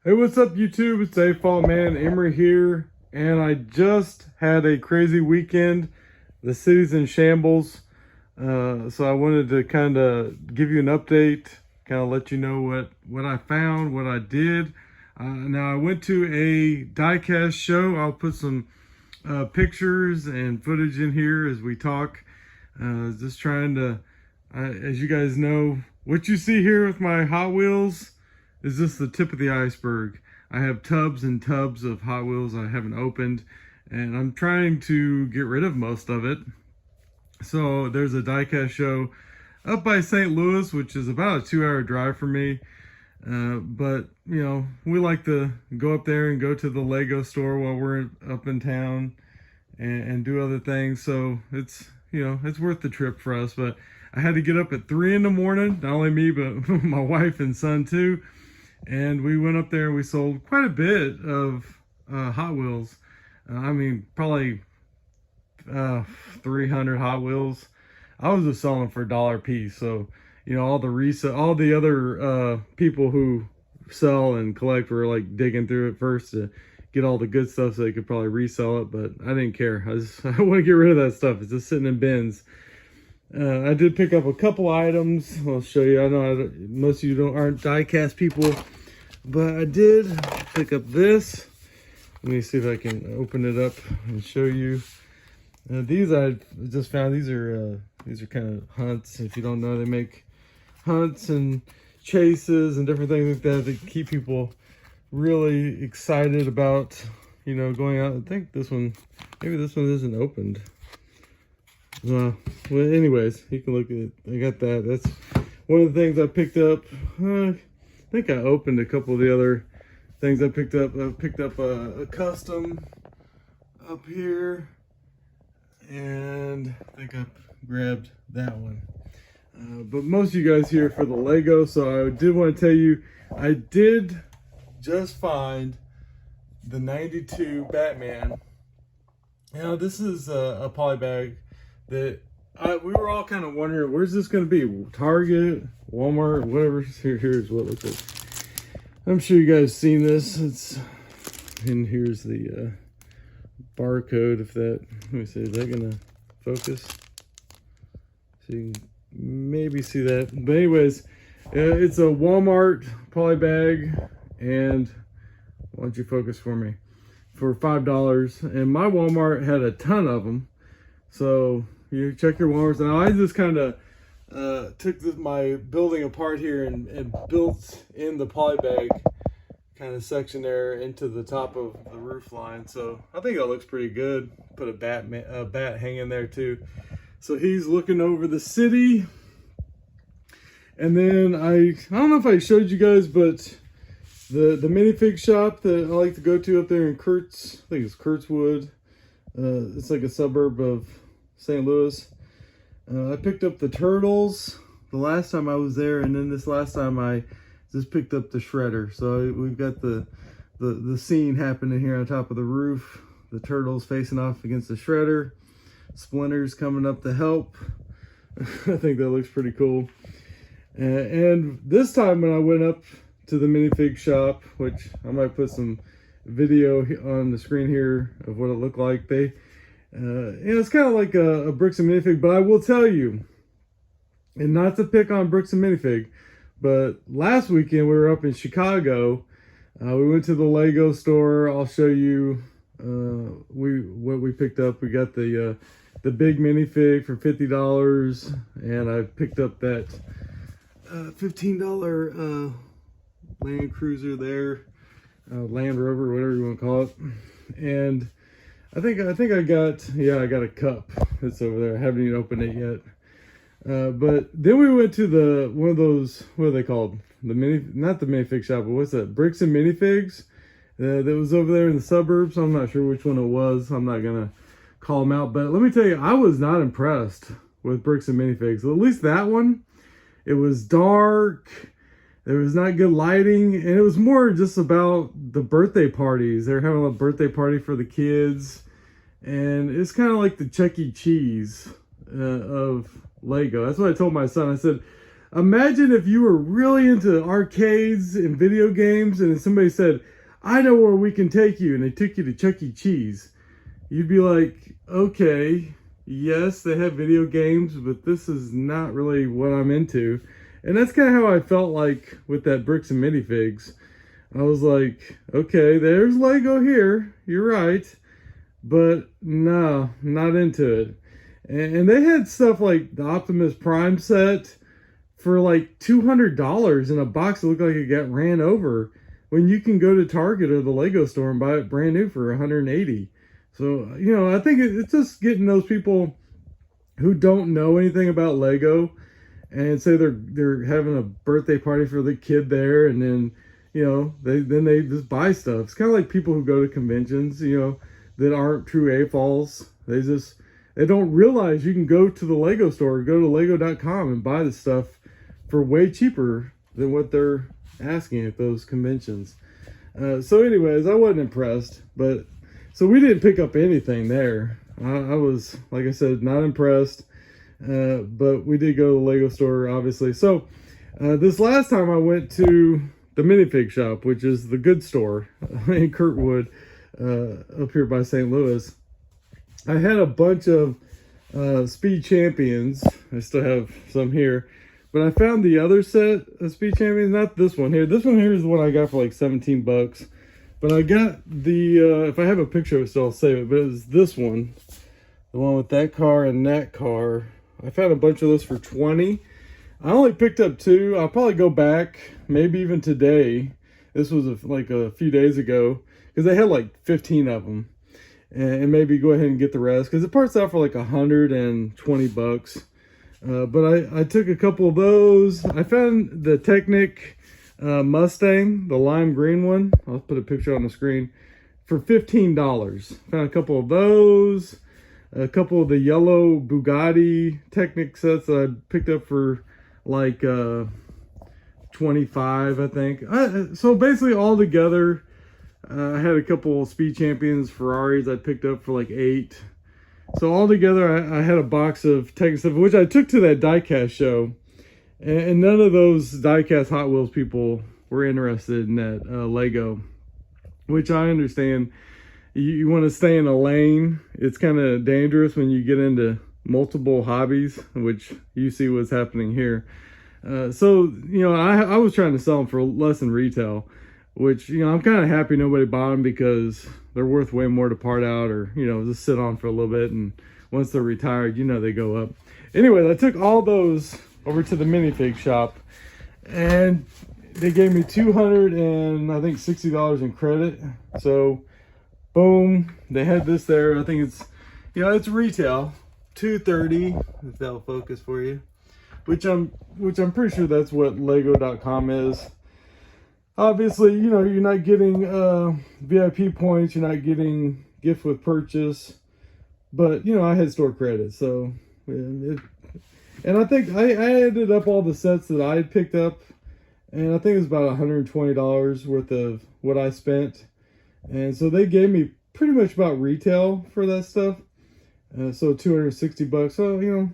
Hey, what's up YouTube? It's AFOL man, Emery here, and I just had a crazy weekend. The city's in shambles, so I wanted to kind of give you an update, kind of let you know what I found, what I did. Now I went to a diecast show. I'll put some pictures and footage in here as we talk. Just trying to, as you guys know, what you see here with my Hot Wheels is just the tip of the iceberg. I have tubs and tubs of Hot Wheels I haven't opened, and I'm trying to get rid of most of it. So there's a diecast show up by St. Louis, which is about a 2-hour drive for me. But, you know, we like to go up there and go to the Lego store while we're up in town and do other things. So it's, you know, it's worth the trip for us. But I had to get up at 3 in the morning, not only me, but my wife and son too. And we went up there and we sold quite a bit of Hot Wheels. I mean, probably 300 Hot Wheels. I was just selling for $1 a piece. So, you know, all the other people who sell and collect were like digging through it first to get all the good stuff so they could probably resell it. But I didn't care. I want to get rid of that stuff. It's just sitting in bins. I did pick up a couple items. I'll show you. I know most of you aren't diecast people, but I did pick up this. Let me see if I can open it up and show you. These I just found. These are kind of hunts. If you don't know, they make hunts and chases and different things like that to keep people really excited about, you know, going out. I think this one, maybe this one isn't opened. Well, anyways, you can look at it. I got that. That's one of the things I picked up. I think I opened a couple of the other things I picked up. I picked up a custom up here, and I think I grabbed that one. But most of you guys here for the Lego, so I did want to tell you, I did just find the 92 Batman. Now, this is a poly bag that we were all kind of wondering, where's this going to be? Target, Walmart, whatever. Here's what it looks like. I'm sure you guys seen this. And here's the barcode. If that, let me see, is that going to focus? So you can maybe see that. But anyways, it's a Walmart poly bag, and why don't you focus for me? For $5, and my Walmart had a ton of them. So you check your Walmarts. Now I just kind of took my building apart here and built in the poly bag kind of section there into the top of the roof line. So I think that looks pretty good. Put a bat hanging there too. So he's looking over the city. And then I don't know if I showed you guys, but the Minifig shop that I like to go to up there in Kurtz, I think it's Kurtzwood. It's like a suburb of St. Louis. I picked up the turtles the last time I was there, and then this last time I just picked up the shredder. So we've got the scene happening here on top of the roof. The turtles facing off against the shredder. Splinters coming up to help. I think that looks pretty cool. And this time when I went up to the Minifig shop, which I might put some video on the screen here of what it looked like, they you know, it's kind of like a Bricks and Minifig, but I will tell you, and not to pick on Bricks and Minifig, but last weekend we were up in Chicago. We went to the Lego store. I'll show you what we picked up. We got the big Minifig for $50, and I picked up that $15 Land Cruiser there, Land Rover, whatever you want to call it. And I think I got a cup that's over there. I haven't even opened it yet. But then we went to one of those, what are they called? Not the Minifig shop, but what's that? Bricks and Minifigs. That was over there in the suburbs. I'm not sure which one it was. I'm not gonna call them out, but let me tell you, I was not impressed with Bricks and Minifigs. At least that one, it was dark. There was not good lighting, and it was more just about the birthday parties. They're having a birthday party for the kids, and it's kind of like the Chuck E. Cheese of Lego. That's what I told my son. I said, Imagine if you were really into arcades and video games and somebody said, I know where we can take you, and they took you to Chuck E. Cheese. You'd be like, okay, yes, they have video games, but this is not really what I'm into. And that's kind of how I felt like with that Bricks and Minifigs. I was like, okay, there's Lego here. You're right. But no, not into it. And they had stuff like the Optimus Prime set for like $200 in a box that looked like it got ran over, when you can go to Target or the Lego store and buy it brand new for $180. So, I think it's just getting those people who don't know anything about Lego and say they're having a birthday party for the kid there, and then they just buy stuff. It's kind of like people who go to conventions, that aren't true AFOLs. They don't realize you can go to the Lego store, go to lego.com and buy the stuff for way cheaper than what they're asking at those conventions. So anyways, I wasn't impressed, but so we didn't pick up anything there. I was, like I said, not impressed, but we did go to the Lego store, obviously. So this last time I went to the Minifig shop, which is the good store in Kurtwood, up here by St. Louis. I had a bunch of Speed Champions. I still have some here, but I found the other set of Speed Champions, not this one here. This one here is the one I got for like 17 bucks. But I got the, if I have a picture of it still, I'll save it. But it was this one, the one with that car and that car. I found a bunch of those for 20. I only picked up 2. I'll probably go back, maybe even today. This was like a few days ago, because they had like 15 of them. And maybe go ahead and get the rest, because it parts out for like 120 bucks. But I took a couple of those. I found the Technic Mustang, the lime green one. I'll put a picture on the screen, for $15. Found a couple of those, a couple of the yellow Bugatti Technic sets that I picked up for like 25, I think. So basically all together, I had a couple of Speed Champions Ferraris I picked up for like 8. So all together, I had a box of Technic stuff, which I took to that Diecast show. And none of those Diecast Hot Wheels people were interested in that Lego, which I understand. You want to stay in a lane. It's kind of dangerous when you get into multiple hobbies, which you see what's happening here. So, I was trying to sell them for less than retail, which, I'm kind of happy nobody bought them, because they're worth way more to part out or, just sit on for a little bit. And once they're retired, they go up. Anyways, I took all those over to the Minifig shop, and they gave me $260 in credit. So, boom, they had this there. I think it's, it's retail, $230, if that'll focus for you, which I'm pretty sure that's what Lego.com is. Obviously, you're not getting VIP points. You're not getting gift with purchase. But, I had store credit. So, and I think I added up all the sets that I had picked up. And I think it was about $120 worth of what I spent. And so they gave me pretty much about retail for that stuff. So $260. So,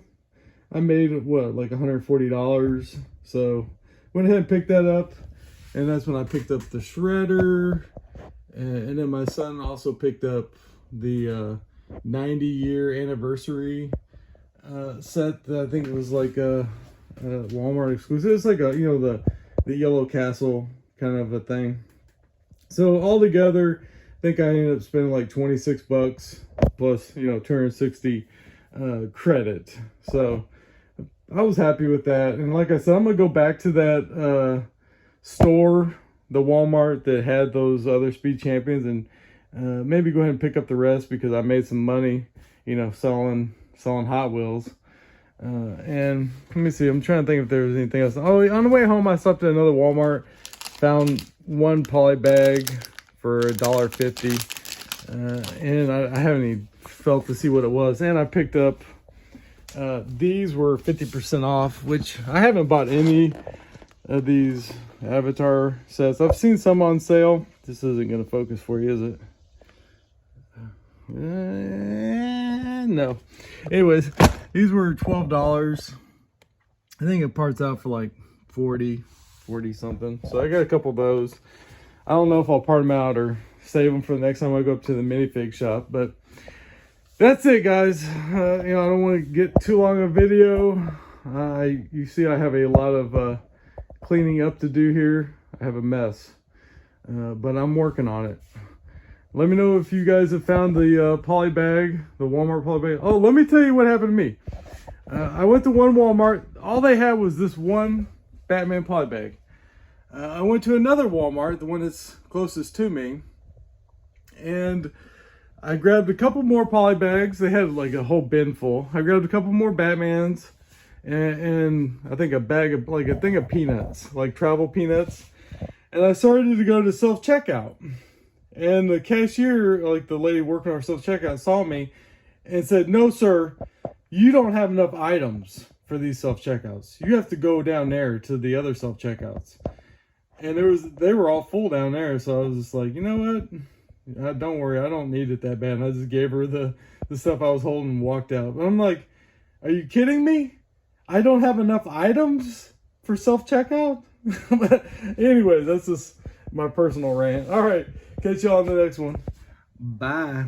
I made, what, like $140. So, went ahead and picked that up. And that's when I picked up the shredder. And then my son also picked up the 90-year anniversary set that I think it was like a Walmart exclusive. It's like the Yellow Castle kind of a thing. So all together, I think I ended up spending like 26 bucks plus, 260 credit. So I was happy with that. And like I said, I'm going to go back to that store, the Walmart that had those other Speed Champions, and maybe go ahead and pick up the rest, because I made some money, selling Hot Wheels. And let me see, I'm trying to think if there was anything else. Oh, on the way home, I stopped at another Walmart, found one poly bag for $1.50, and I haven't even felt to see what it was. And I picked up these were 50% off, which I haven't bought any of these Avatar sets. I've seen some on sale. This isn't going to focus for you, is it? No. Anyways, these were $12. I think it parts out for like 40 something. So I got a couple of those. I don't know if I'll part them out or save them for the next time I go up to the minifig shop, but that's it, guys. You know, I don't want to get too long a video. You see I have a lot of cleaning up to do here. I have a mess, but I'm working on it. Let me know if you guys have found the poly bag, the Walmart poly bag. Oh, let me tell you what happened to me. I went to one Walmart. All they had was this one Batman poly bag. I went to another Walmart, the one that's closest to me, and I grabbed a couple more poly bags. They had like a whole bin full. I grabbed a couple more Batmans and I think a bag of, like a thing of peanuts, like travel peanuts. And I started to go to self-checkout. And the cashier, like the lady working our self-checkout, saw me and said, "No, sir, you don't have enough items for these self-checkouts. You have to go down there to the other self-checkouts." And they were all full down there. So I was just like, you know what? Don't worry, I don't need it that bad. And I just gave her the stuff I was holding and walked out. But I'm like, are you kidding me? I don't have enough items for self-checkout? But anyways, that's just my personal rant. All right, catch y'all on the next one. Bye.